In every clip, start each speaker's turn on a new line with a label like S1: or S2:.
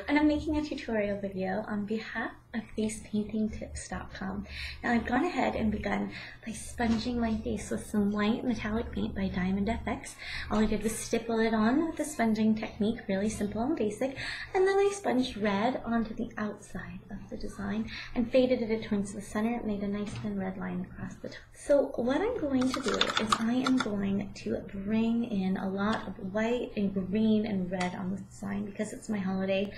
S1: and I'm making a tutorial video on behalf of facepaintingtips.com. Now I've gone ahead and begun by sponging my face with some white metallic paint by Diamond FX. All I did was stipple it on with the sponging technique, really simple and basic, and then I sponged red onto the outside of the design and faded it towards the center. It made a nice thin red line across the top. So what I'm going to do is I am going to bring in a lot of white and green and red on this design because it's my holiday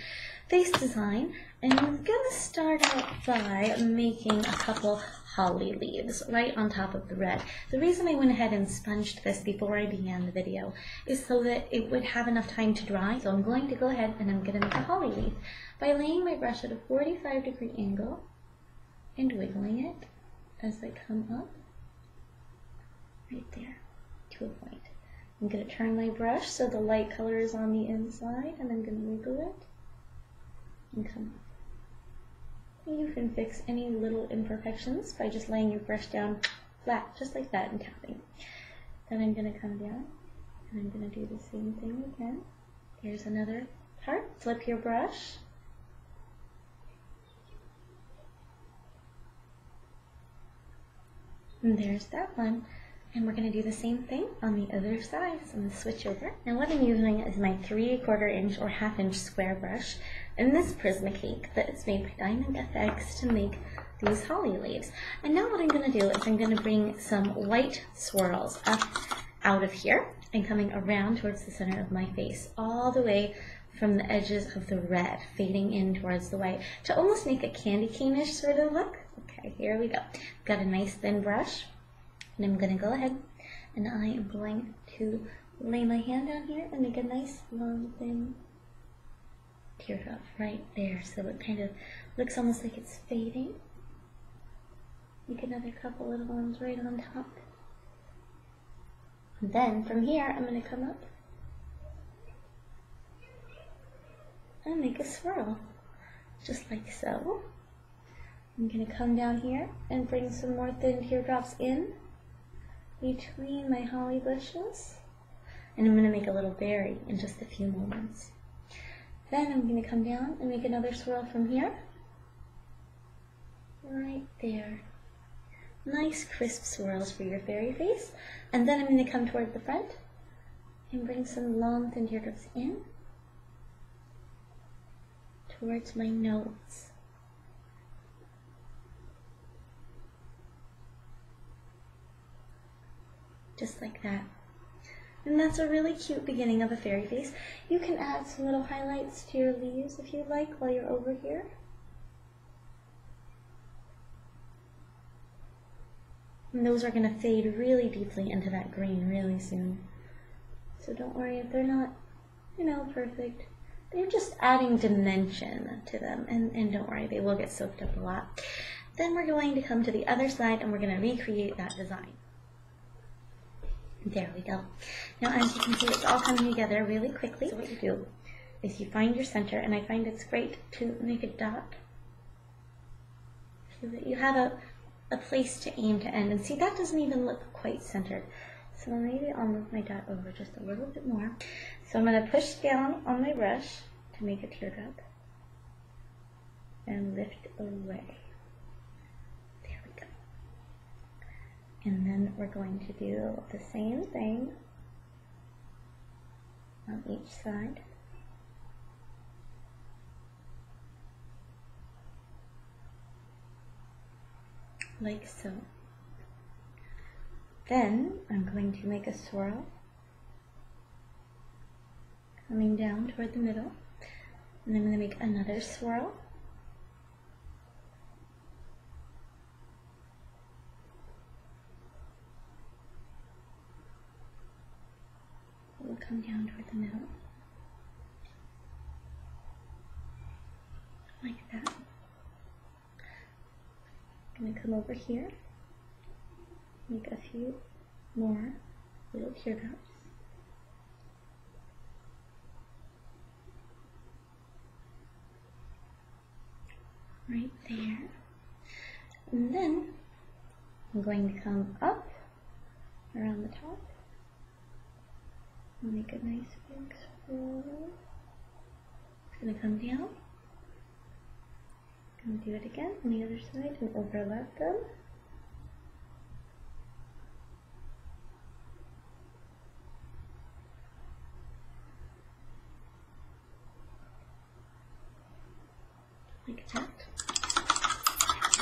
S1: face design, and I'm going to start out by making a couple holly leaves right on top of the red. The reason I went ahead and sponged this before I began the video is so that it would have enough time to dry. So I'm going to go ahead and I'm going to make a holly leaf by laying my brush at a 45-degree angle and wiggling it as I come up right there to a point. I'm going to turn my brush so the light color is on the inside, and I'm going to wiggle it and come up. And you can fix any little imperfections by just laying your brush down flat, just like that, and tapping. Then I'm going to come down, and I'm going to do the same thing again. Here's another part. Flip your brush. And there's that one. And we're going to do the same thing on the other side. So I'm going to switch over. Now what I'm using is my 3/4 inch or 1/2 inch square brush and this Prismatique that is made by Diamond FX to make these holly leaves. And now what I'm going to do is I'm going to bring some white swirls up out of here and coming around towards the center of my face, all the way from the edges of the red, fading in towards the white to almost make a candy cane-ish sort of look. Okay, here we go. Got a nice thin brush. And I'm going to go ahead and I am going to lay my hand down here and make a nice long thin teardrop right there, so it kind of looks almost like it's fading. Make another couple little ones right on top. And then from here I'm going to come up and make a swirl, just like so. I'm going to come down here and bring some more thin teardrops in between my holly bushes, and I'm going to make a little berry in just a few moments. Then I'm going to come down and make another swirl from here, right there. Nice crisp swirls for your fairy face. And then I'm going to come toward the front and bring some long thin teardrops in towards my nose. Just like that. And that's a really cute beginning of a fairy face. You can add some little highlights to your leaves if you like while you're over here. And those are going to fade really deeply into that green really soon. So don't worry if they're not, perfect. They're just adding dimension to them. And don't worry, they will get soaked up a lot. Then we're going to come to the other side and we're going to recreate that design. There we go. Now as you can see, it's all coming together really quickly. So what you do is you find your center, and I find it's great to make a dot so that you have a place to aim to end. And see, that doesn't even look quite centered. So maybe I'll move my dot over just a little bit more. So I'm going to push down on my brush to make a teardrop and lift away. And then we're going to do the same thing on each side. Like so. Then I'm going to make a swirl coming down toward the middle. And I'm going to make another swirl. We'll come down toward the middle, like that. I'm going to come over here, make a few more little teardrops. Right there. And then I'm going to come up around the top. Make a nice big swirl going to come down and do it again on the other side and overlap them. Like that.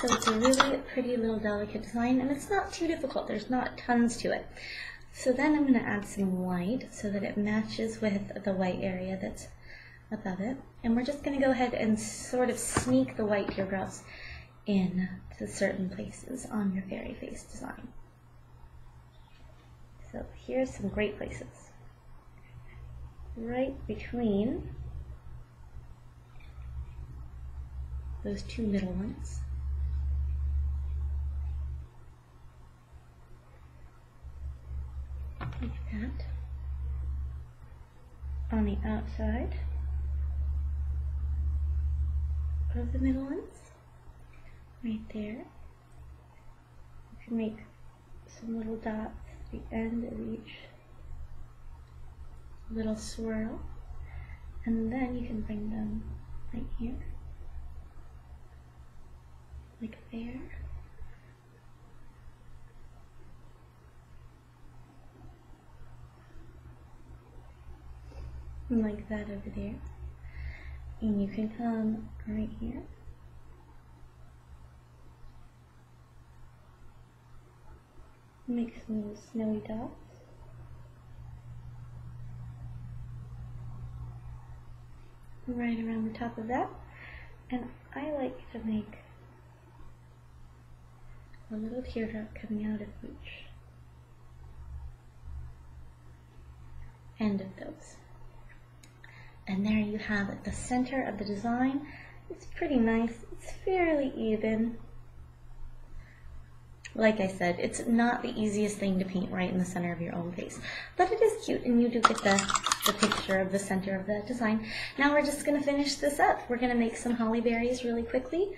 S1: So it's a really pretty little delicate design, and it's not too difficult. There's not tons to it. So then I'm going to add some white so that it matches with the white area that's above it. And we're just going to go ahead and sort of sneak the white teardrops in to certain places on your fairy face design. So here's some great places. Right between those two middle ones. Like that. On the outside of the middle ones, right there. You can make some little dots at the end of each little swirl, and then you can bring them right here, like there. And like that over there. And you can come right here. Make some little snowy dots. Right around the top of that. And I like to make a little teardrop coming out of each end of those. And there you have it, the center of the design. It's pretty nice. It's fairly even. Like I said, it's not the easiest thing to paint right in the center of your own face, but it is cute, and you do get the picture of the center of the design. Now we're just going to finish this up. We're going to make some holly berries really quickly.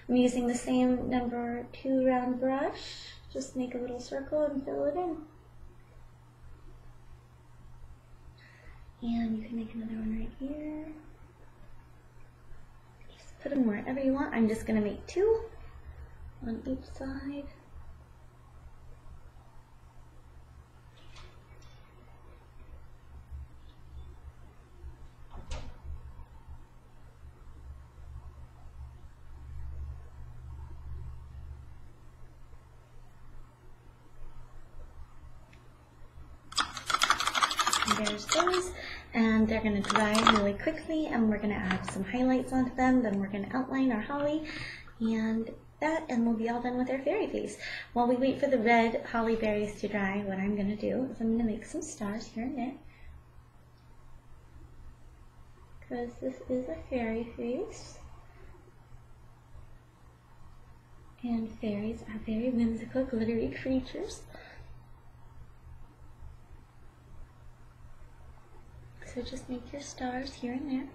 S1: I'm using the same number 2 round brush. Just make a little circle and fill it in. And you can make another one right here. Just put them wherever you want. I'm just going to make 2 on each side. And there's those. And they're going to dry really quickly, and we're going to add some highlights onto them. Then we're going to outline our holly, and we'll be all done with our fairy face. While we wait for the red holly berries to dry, what I'm going to do is I'm going to make some stars here and there, because this is a fairy face, and fairies are very whimsical, glittery creatures. So just make your stars here and there,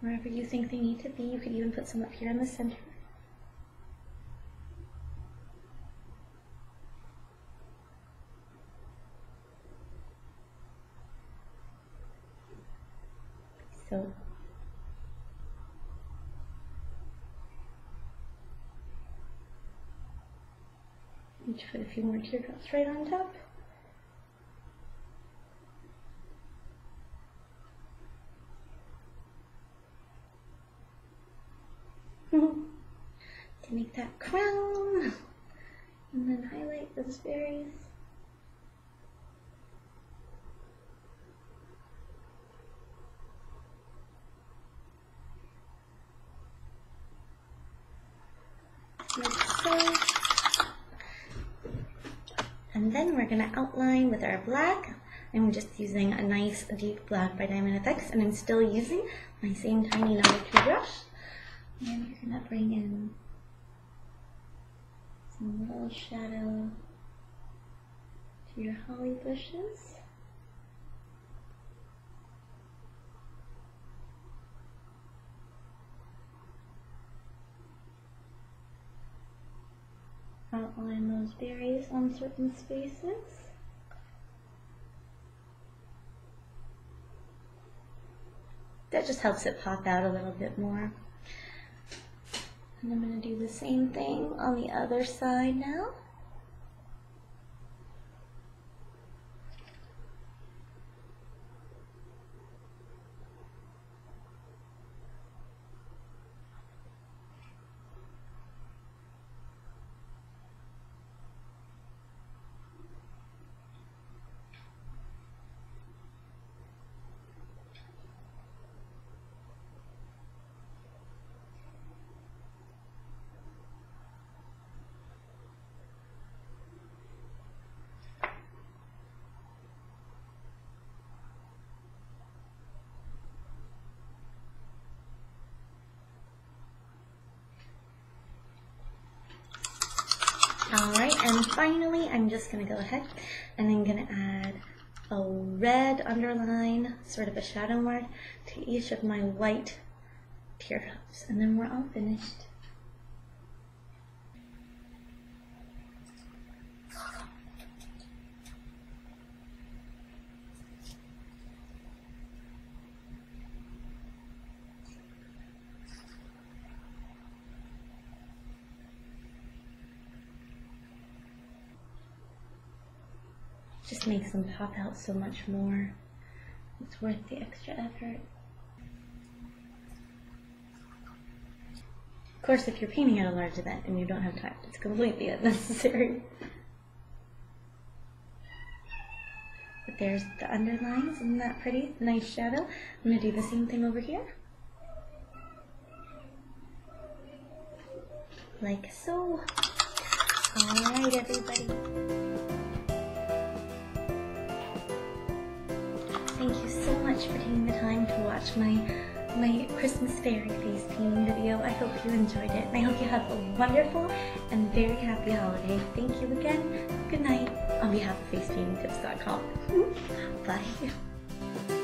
S1: wherever you think they need to be. You could even put some up here in the center. So each put a few more teardrops right on top. To make that crown, and then highlight those berries. Like so. And then we're going to outline with our black. I'm just using a nice deep black by Diamond FX, and I'm still using my same tiny number 2 brush. And you're going to bring in some little shadow to your holly bushes. Outline those berries on certain spaces. That just helps it pop out a little bit more. And I'm going to do the same thing on the other side now. Alright, and finally I'm just going to go ahead and I'm going to add a red underline, sort of a shadow mark, to each of my white teardrops, and then we're all finished. Just makes them pop out so much more. It's worth the extra effort. Of course, if you're painting at a large event and you don't have time, it's completely unnecessary. But there's the underlines, isn't that pretty? Nice shadow. I'm going to do the same thing over here. Like so. Alright, everybody. Thank you so much for taking the time to watch my Christmas fairy face painting video. I hope you enjoyed it, and I hope you have a wonderful and very happy holiday. Thank you again. Good night on behalf of facepaintingtips.com. Bye.